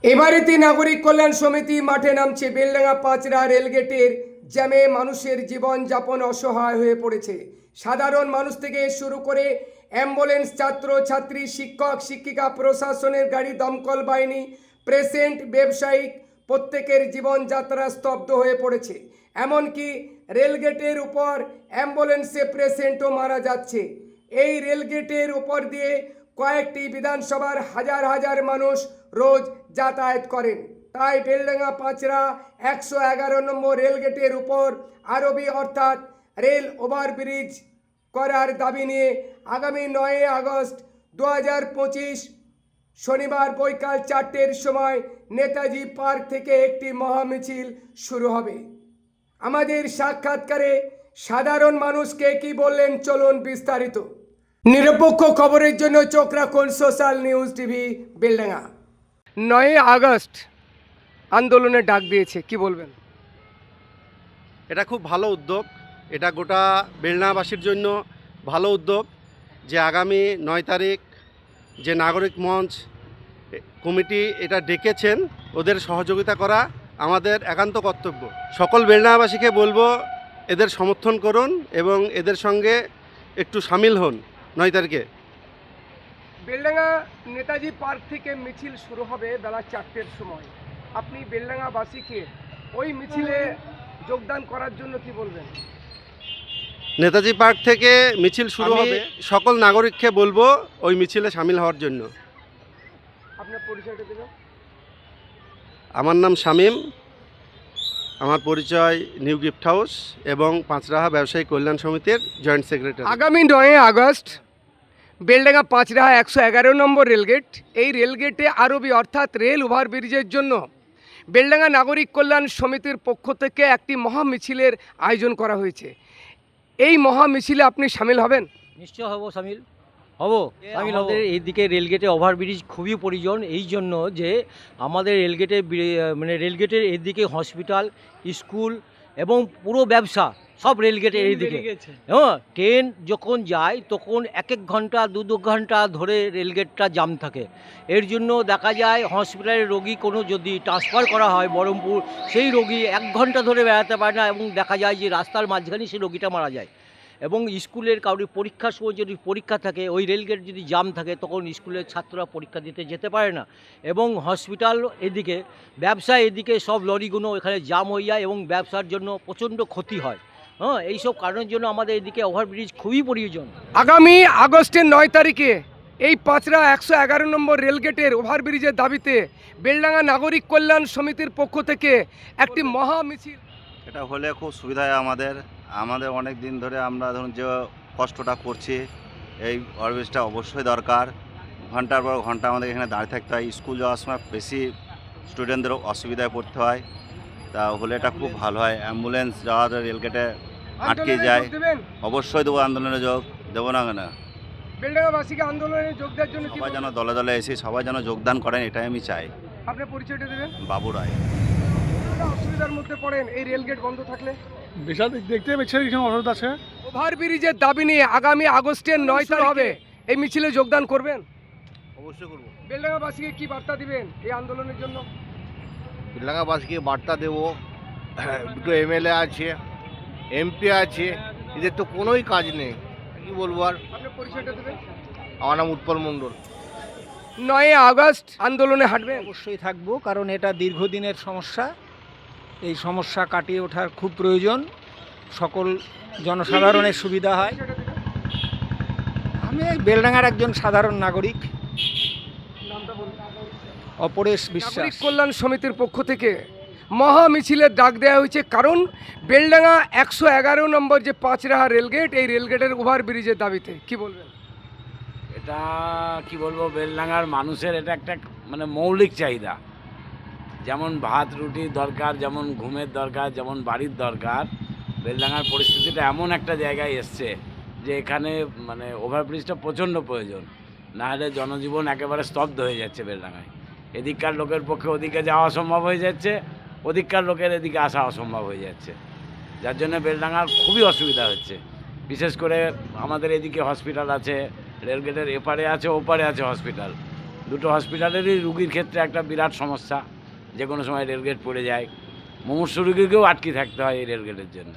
এবারেতে নাগরিক কল্যাণ সমিতি মাঠে নামছে। বেলডাঙ্গা পাঁচরা রেলগেটের জ্যামে মানুষের জীবন যাপন অসহায় হয়ে পড়েছে। সাধারণ মানুষ থেকে শুরু করে অ্যাম্বুলেন্স, ছাত্র ছাত্রী, শিক্ষক শিক্ষিকা, প্রশাসনের গাড়ি, দমকল বাহিনী, পেশেন্ট, ব্যবসায়িক প্রত্যেকের জীবনযাত্রা স্তব্ধ হয়ে পড়েছে। এমনকি রেলগেটের উপর অ্যাম্বুলেন্সে পেশেন্টও মারা যাচ্ছে। এই রেলগেটের উপর দিয়ে কয়েকটি বিধানসভার হাজার হাজার মানুষ রোজ যাতায়াত করেন। তাই বেলডাঙ্গা পাঁচরা 111 নম্বর রেলগেটের উপর আরবি অর্থাৎ রেল ওভারব্রিজ করার দাবি নিয়ে আগামী 9 আগস্ট 2025 শনিবার বৈকাল 4টের সময় নেতাজি পার্ক থেকে একটি মহামিছিল শুরু হবে। আমাদের সাক্ষাৎকারে সাধারণ মানুষকে কি বললেন, চলুন বিস্তারিত। নিরপেক্ষ খবরের জন্য চোখ রাখুন social news TV Beldanga. 9 August আন্দোলনের ডাক দিয়েছে, কি বলবেন? এটা খুব ভালো উদ্যোগ। এটা গোটা বেলডাঙ্গাবাসীর জন্য ভালো উদ্যোগ যে আগামী 9 তারিখ যে নাগরিক মঞ্চ কমিটি এটা ডেকেছেন, ওদের সহযোগিতা করা আমাদের একান্ত কর্তব্য। সকল বেলডাঙ্গাবাসীকে বলবো এদের সমর্থন করুন এবং এদের সঙ্গে একটু সামিল হন 9 তারিখে। বেলডাঙ্গা নেতাজি পার্ক থেকে মিছিল শুরু হবে বেলা 4টের সময়। আপনি বেলডাঙ্গাবাসীকে ওই মিছিলে যোগদান করার জন্য কি বলবেন? নেতাজি পার্ক থেকে মিছিল শুরু হবে, সকল নাগরিককে বলবো ওই মিছিলে সামিল হওয়ার জন্য। আপনার পরিচয়টা দেবেন? আমার নাম শামীম, আমার পরিচয় নিউ গিফট হাউস এবং পাঁচরাহা ব্যবসায়ী কল্যাণ সমিতির জয়েন্ট সেক্রেটারি। আগামী 9 আগস্ট বেলডাঙ্গা পাঁচরাহা 111 নম্বর রেলগেট, এই রেলগেটে আরবি অর্থাৎ রেল ওভারব্রিজের জন্য বেলডাঙ্গা নাগরিক কল্যাণ সমিতির পক্ষ থেকে একটি মহা মিছিলের আয়োজন করা হয়েছে। এই মহা মিছিলে আপনি সামিল হবেন? নিশ্চয় হব, সামিল হব। আমাদের এইদিকে রেলগেটে ওভারব্রিজ খুবই প্রয়োজন, এই জন্য যে আমাদের রেলগেটের এইদিকে হসপিটাল, স্কুল এবং পুরো ব্যবসা সব রেলগেটের এইদিকে। হ্যাঁ, ট্রেন যখন যায় তখন 1 ঘন্টা 2 ঘন্টা ধরে রেলগেটটা জাম থাকে। এর জন্য দেখা যায় হসপিটালের রোগী কোনো যদি ট্রান্সফার করা হয় বহরমপুর, সেই রোগী 1 ঘন্টা ধরে বেড়াতে পারে না এবং দেখা যায় যে রাস্তার মাঝখানে সেই রোগীটা মারা যায়। এবং স্কুলের কারোর পরীক্ষার সময় যদি পরীক্ষা থাকে, ওই রেলগেট যদি জাম থাকে তখন স্কুলের ছাত্ররা পরীক্ষা দিতে যেতে পারে না। এবং হসপিটাল এদিকে, ব্যবসা এদিকে, সব লরিগুলো এখানে জাম হয়ে যায় এবং ব্যবসার জন্য প্রচণ্ড ক্ষতি হয়। হ্যাঁ, এইসব কারণের জন্য আমাদের এদিকে ওভারব্রিজ খুবই প্রয়োজন। আগামী আগস্টের 9 তারিখে এই পাঁচরা 111 নম্বর রেলগেটের ওভারব্রিজের দাবিতে বেলডাঙ্গা নাগরিক কল্যাণ সমিতির পক্ষ থেকে একটি মহা মিছিল। এটা হলে খুব সুবিধা হয় আমাদের অনেক দিন ধরে আমরা ধরুন যে কষ্টটা করছি, এই ওভারব্রিজটা অবশ্যই দরকার। ঘন্টার পর ঘন্টা আমাদের এখানে দাঁড়িয়ে থাকতে হয়, স্কুল যাওয়ার সময় বেশি স্টুডেন্টদেরও অসুবিধায় পড়তে হয়। তা হলে এটা খুব ভালো হয়। অ্যাম্বুলেন্স যাওয়া রেলগেটে আটকে যায়। অবশ্যই দেবো, আন্দোলনে যোগ দেবো না কেন। বেলডাঙ্গাবাসীকে আন্দোলনে যোগ দেওয়ার জন্য সবাই যেন দলে দলে এসে সবাই যেন যোগদান করেন, এটাই আমি চাই। আপনার পরিচয়টা দেবেন? বাবু রায়। অসুবিধার মধ্যে পড়েন এই রেলগেট বন্ধ থাকলে? বিশাল দেখতে পেয়েছে এখানে অনুরোধ আছে। ওভারব্রিজের দাবি নিয়ে আগামী আগস্টের 9 তারিখ হবে, এই মিছিলে যোগদান করবেন? অবশ্যই করবো। বেলডাঙ্গাবাসীকে কি বার্তা দিবেন এই আন্দোলনের জন্য? বেলডাঙ্গাবাসীকে বার্তা দেব, দুটো এমএলএ আছে, এমপি আছে, এদের তো কোনোই কাজ নেই, কি বলবো আর। আপনার পরিচয়টা দেবেন? আমার নাম উৎপল মণ্ডল। 9 আগস্ট আন্দোলনে হাঁটবেন? অবশ্যই থাকবো, কারণ এটা দীর্ঘদিনের সমস্যা। এই সমস্যা কাটিয়ে ওঠার খুব প্রয়োজন, সকল জনসাধারণের সুবিধা হয়। আমি এই বেলডাঙ্গার একজন সাধারণ নাগরিক, অপরেশ বিশ্বাস। নাগরিক কল্যাণ সমিতির পক্ষ থেকে মহা মিছিলের ডাক দেওয়া হয়েছে, কারণ বেলডাঙ্গা 111 নম্বর যে পাঁচরাহা রেলগেট, এই রেলগেটের ওভারব্রিজের দাবিতে কি বলবেন? এটা কি বলবো, বেলডাঙ্গার মানুষের এটা একটা মানে মৌলিক চাহিদা। যেমন ভাত রুটির দরকার, যেমন ঘুমের দরকার, যেমন বাড়ির দরকার। বেলডাঙ্গার পরিস্থিতিটা এমন একটা জায়গায় এসছে যে এখানে মানে ওভারব্রিজটা প্রচণ্ড প্রয়োজন, না হলে জনজীবন একেবারে স্তব্ধ হয়ে যাচ্ছে বেলডাঙ্গায়। এদিককার লোকের পক্ষে ওদিকে যাওয়া অসম্ভব হয়ে যাচ্ছে, ওদিককার লোকের এদিকে আসা অসম্ভব হয়ে যাচ্ছে, যার জন্য বেলডাঙ্গার খুবই অসুবিধা হচ্ছে। বিশেষ করে আমাদের এদিকে হসপিটাল আছে, রেলগেটের এপারে আছে ওপারে আছে হসপিটাল, দুটো হসপিটালেরই রুগীর ক্ষেত্রে একটা বিরাট সমস্যা, যে কোনো সময় রেলগেট পড়ে যায়, মুমূর্ষু রুগীকেও আটকে থাকতে হয় এই রেলগেটের জন্য।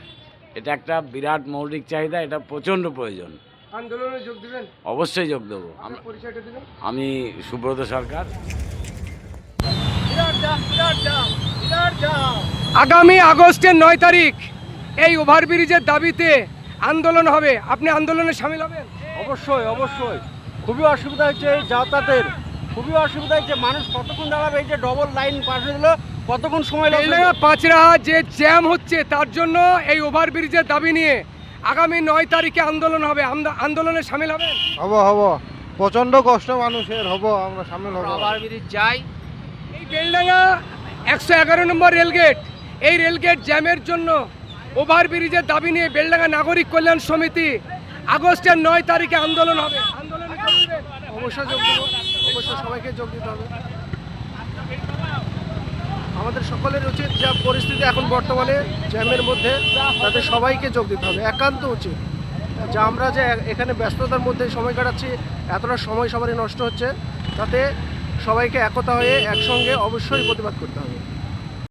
এটা একটা বিরাট মৌলিক চাহিদা, এটা প্রচণ্ড প্রয়োজন। আন্দোলনে যোগ দিবেন? অবশ্যই যোগ দেবো। আপনার পরিচয়টা দিবেন? আমি সুব্রত সরকার। আগামী আগস্টের 9 তারিখ এই ওভারব্রিজের দাবিতে আন্দোলন হবে, আপনি আন্দোলনে সামিল হবেন? অবশ্যই অবশ্যই। খুবই অসুবিধা হচ্ছে এই যাতায়াতের, খুবই অসুবিধা হচ্ছে। মানুষ কতক্ষণ দাঁড়াবে? এই যে ডবল লাইন পাশ হলো, কতক্ষণ সময় লাগবে? বেলডাঙ্গা পাঁচরা যে জ্যাম হচ্ছে তার জন্য এই ওভারব্রিজের দাবি নিয়ে আগামী 9 তারিখে আন্দোলন হবে, আন্দোলনে সামিল হবেন? হব প্রচণ্ড কষ্ট মানুষের, আমরা সামিল হব। ওভারব্রিজ চাই। এই বেলডাঙ্গা 111 নম্বর রেলগেট, এই রেলগেট জ্যামের জন্য ওভারব্রিজের দাবি নিয়ে বেলডাঙ্গা নাগরিক কল্যাণ সমিতি আগস্টের 9 তারিখে আন্দোলন হবে। আন্দোলনে যোগ দিবেন? অবশ্যই যোগ দেবো, অবশ্যই সবাইকে যোগ দিতে হবে। আমাদের সকলের উচিত, যা পরিস্থিতি এখন বর্তমানে জ্যামের মধ্যে, তাদের সবাইকে যোগ দিতে হবে, একান্ত উচিত। যা আমরা যে এখানে ব্যস্ততার মধ্যে সময় কাটাচ্ছি, এতটা সময় সবারই নষ্ট হচ্ছে, তাতে সবাইকে একতা হয়ে একসঙ্গে অবশ্যই প্রতিবাদ করতে হবে।